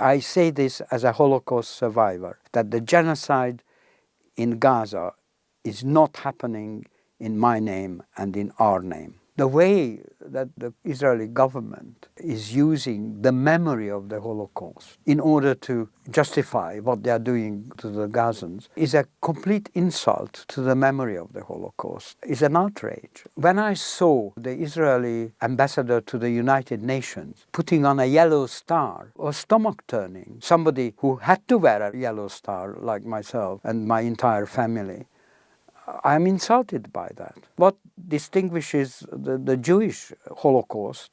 I say this as a Holocaust survivor, that the genocide in Gaza is not happening in my name and in our name. The way that the Israeli government is using the memory of the Holocaust in order to justify what they are doing to the Gazans is a complete insult to the memory of the Holocaust. It's an outrage. When I saw the Israeli ambassador to the United Nations putting on a yellow star, or stomach-turning, somebody who had to wear a yellow star like myself and my entire family, I'm insulted by that. What distinguishes the Jewish Holocaust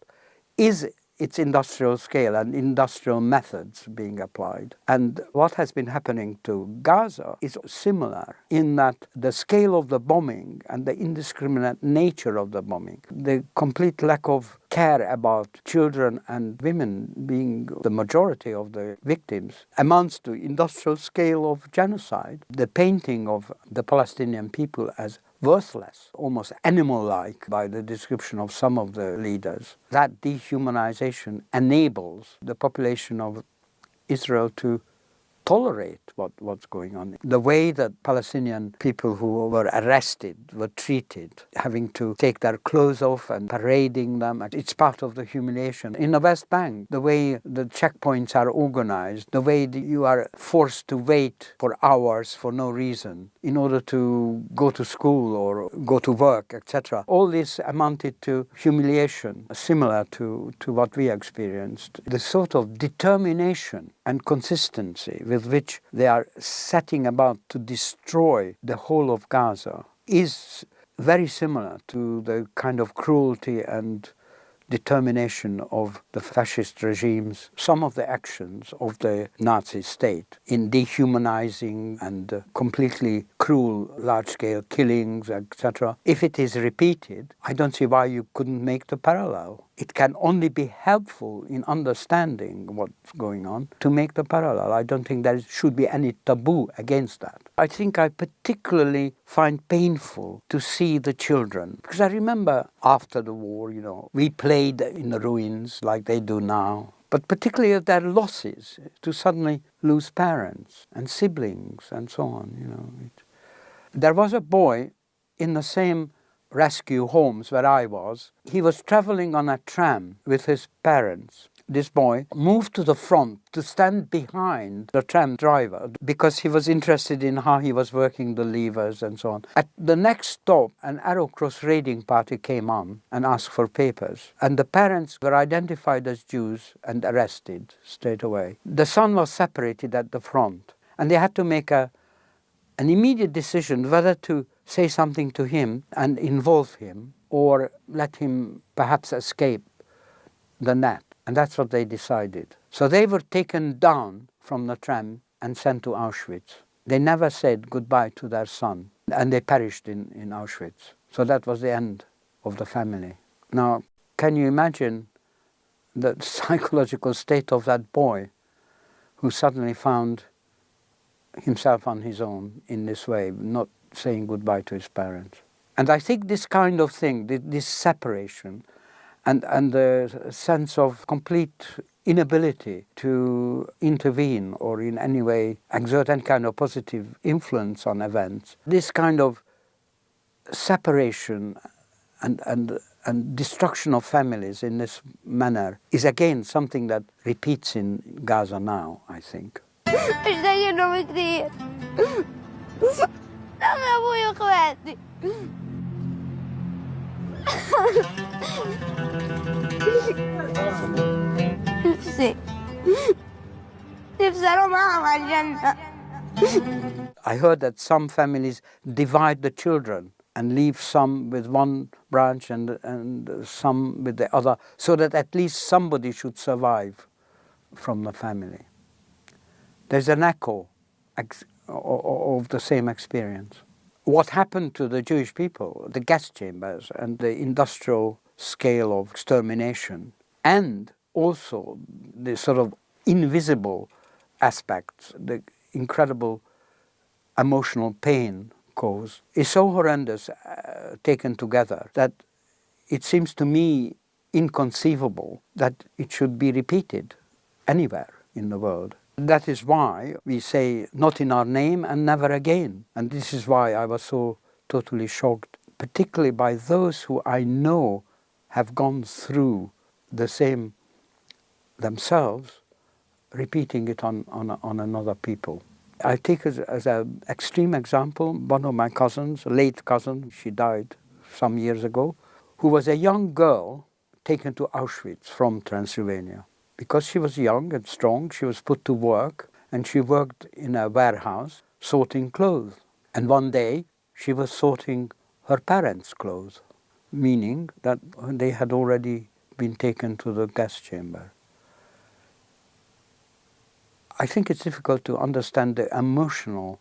is its industrial scale and industrial methods being applied. And what has been happening to Gaza is similar in that the scale of the bombing and the indiscriminate nature of the bombing, the complete lack of care about children and women being the majority of the victims, amounts to industrial scale of genocide. The painting of the Palestinian people as worthless, almost animal-like by the description of some of the leaders. That dehumanization enables the population of Israel to tolerate what's going on. The way that Palestinian people who were arrested were treated, having to take their clothes off and parading them, it's part of the humiliation. In the West Bank, the way the checkpoints are organized, the way you are forced to wait for hours for no reason in order to go to school or go to work, etc. All this amounted to humiliation, similar to what we experienced. The sort of determination and consistency with which they are setting about to destroy the whole of Gaza is very similar to the kind of cruelty and determination of the fascist regimes, some of the actions of the Nazi state in dehumanizing and completely cruel large-scale killings, etc. If it is repeated, I don't see why you couldn't make the parallel. It can only be helpful in understanding what's going on to make the parallel. I don't think there should be any taboo against that. I think I particularly find painful to see the children, because I remember after the war, we played in the ruins like they do now, but particularly their losses, to suddenly lose parents and siblings and so on. There was a boy in the same rescue homes where I was. He was traveling on a tram with his parents. This boy moved to the front to stand behind the tram driver because he was interested in how he was working the levers and so on. At the next stop, an Arrow Cross raiding party came on and asked for papers. And the parents were identified as Jews and arrested straight away. The son was separated at the front, and they had to make an immediate decision whether to say something to him and involve him or let him perhaps escape the net. And that's what they decided. So they were taken down from the tram and sent to Auschwitz. They never said goodbye to their son, and they perished in Auschwitz. So that was the end of the family. Now, can you imagine the psychological state of that boy who suddenly found himself on his own in this way, not saying goodbye to his parents? And I think this kind of thing, this separation, and the sense of complete inability to intervene or in any way exert any kind of positive influence on events, this kind of separation and destruction of families in this manner is again something that repeats in Gaza now, I think. I heard that some families divide the children and leave some with one branch and some with the other, so that at least somebody should survive from the family. There's an echo of the same experience. What happened to the Jewish people, the gas chambers and the industrial scale of extermination, and also the sort of invisible aspects, the incredible emotional pain caused, is so horrendous taken together that it seems to me inconceivable that it should be repeated anywhere in the world. That is why we say not in our name and never again. And this is why I was so totally shocked, particularly by those who I know have gone through the same themselves, repeating it on another people. I take as an extreme example one of my cousins, a late cousin, she died some years ago, who was a young girl taken to Auschwitz from Transylvania. Because she was young and strong, she was put to work, and she worked in a warehouse sorting clothes. And one day she was sorting her parents' clothes, meaning that they had already been taken to the gas chamber. I think it's difficult to understand the emotional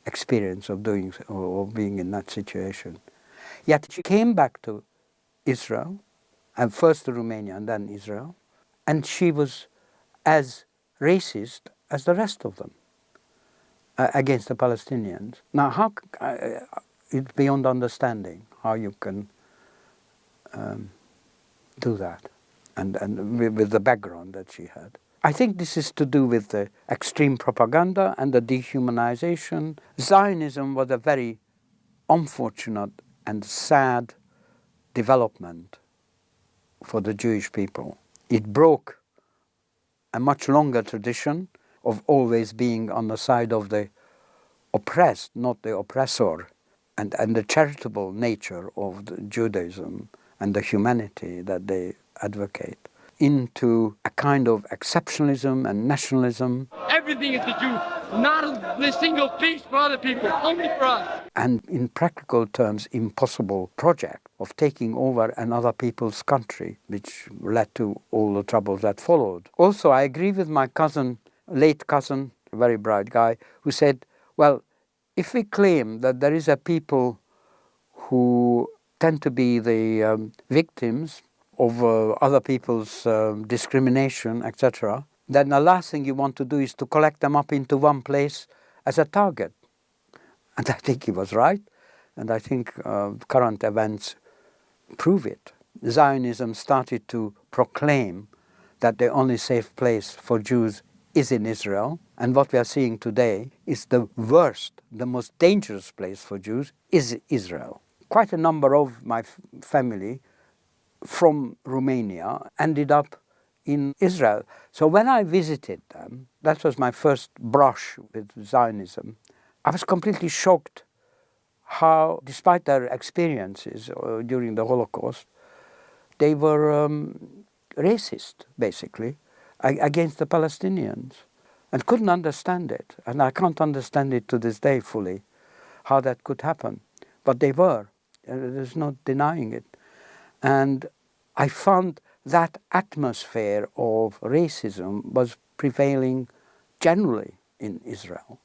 experience of doing or being in that situation. Yet she came back to Israel, and first to Romania and then Israel, and she was as racist as the rest of them against the Palestinians. Now, how it's beyond understanding how you can do that, and with the background that she had. I think this is to do with the extreme propaganda and the dehumanization. Zionism was a very unfortunate and sad development for the Jewish people. It broke a much longer tradition of always being on the side of the oppressed, not the oppressor, and the charitable nature of the Judaism and the humanity that they advocate, into a kind of exceptionalism and nationalism. Everything is the Jews, not a single piece for other people, only for us. And in practical terms, impossible project of taking over another people's country, which led to all the troubles that followed. Also, I agree with my cousin, late cousin, a very bright guy, who said, well, if we claim that there is a people who tend to be the victims of other people's discrimination, etc., then the last thing you want to do is to collect them up into one place as a target. And I think he was right, and I think current events prove it. Zionism started to proclaim that the only safe place for Jews is in Israel, and what we are seeing today is the worst, the most dangerous place for Jews is Israel. Quite a number of my family from Romania ended up in Israel. So when I visited them, that was my first brush with Zionism, I was completely shocked how, despite their experiences during the Holocaust, they were racist, basically, against the Palestinians, and couldn't understand it. And I can't understand it to this day fully, how that could happen. But they were. There's no denying it. And I found that atmosphere of racism was prevailing generally in Israel.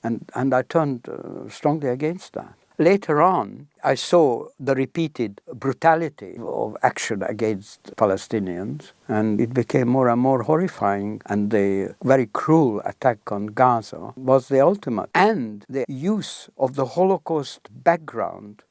And I turned strongly against that. Later on, I saw the repeated brutality of action against Palestinians, and it became more and more horrifying, and the very cruel attack on Gaza was the ultimate. And the use of the Holocaust background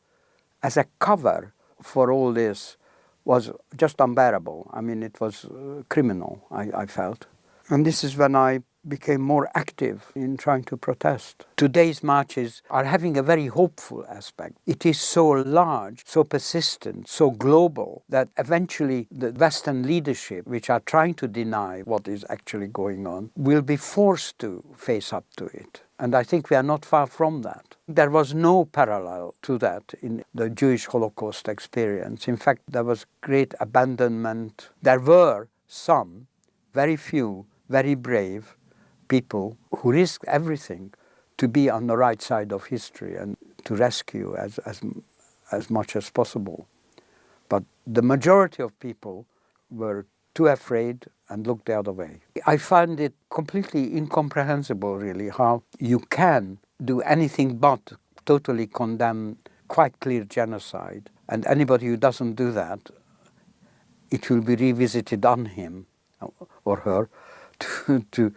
as a cover for all this was just unbearable. I mean, it was criminal, I felt. And this is when I became more active in trying to protest. Today's marches are having a very hopeful aspect. It is so large, so persistent, so global, that eventually the Western leadership, which are trying to deny what is actually going on, will be forced to face up to it. And I think we are not far from that. There was no parallel to that in the Jewish Holocaust experience. In fact, there was great abandonment. There were some, very few, very brave people who risked everything to be on the right side of history and to rescue as much as possible. But the majority of people were too afraid and looked the other way. I find it completely incomprehensible, really, how you can do anything but totally condemn quite clear genocide. And anybody who doesn't do that, it will be revisited on him or her to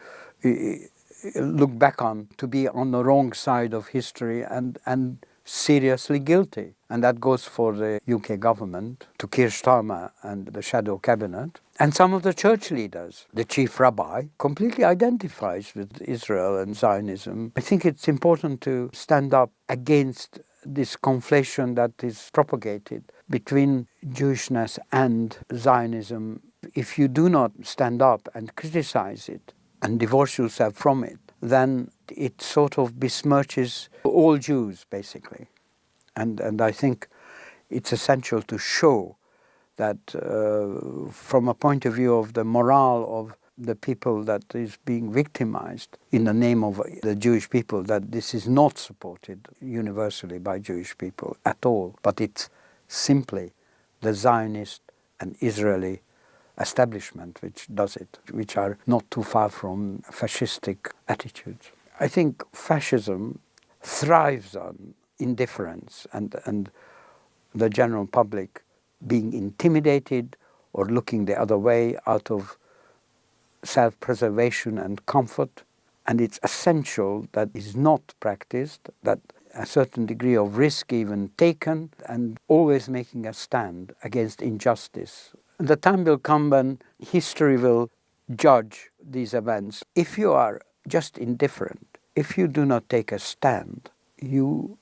look back on, to be on the wrong side of history and seriously guilty. And that goes for the UK government, to Keir Starmer and the shadow cabinet. And some of the church leaders, the chief rabbi, completely identifies with Israel and Zionism. I think it's important to stand up against this conflation that is propagated between Jewishness and Zionism. If you do not stand up and criticize it and divorce yourself from it, then it sort of besmirches all Jews, basically. And I think it's essential to show that from a point of view of the morale of the people that is being victimized in the name of the Jewish people, that this is not supported universally by Jewish people at all, but it's simply the Zionist and Israeli establishment which does it, which are not too far from fascistic attitudes. I think fascism thrives on indifference and the general public being intimidated or looking the other way out of self-preservation and comfort. And it's essential that is not practiced, that a certain degree of risk even taken, and always making a stand against injustice. The time will come when history will judge these events. If you are just indifferent, if you do not take a stand, you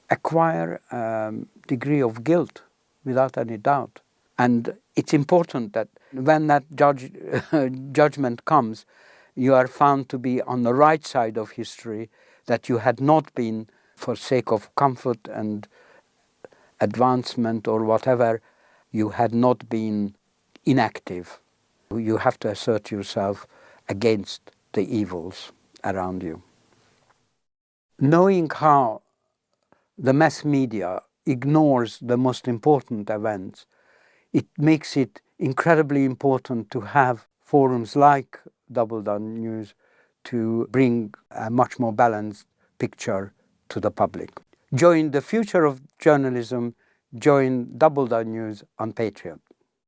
acquire a degree of guilt without any doubt. And it's important that when that judgment comes, you are found to be on the right side of history, that you had not been, for sake of comfort and advancement or whatever, you had not been inactive. You have to assert yourself against the evils around you. Knowing how the mass media ignores the most important events, it makes it incredibly important to have forums like Double Down News to bring a much more balanced picture to the public. Join the future of journalism, join Double Down News on Patreon.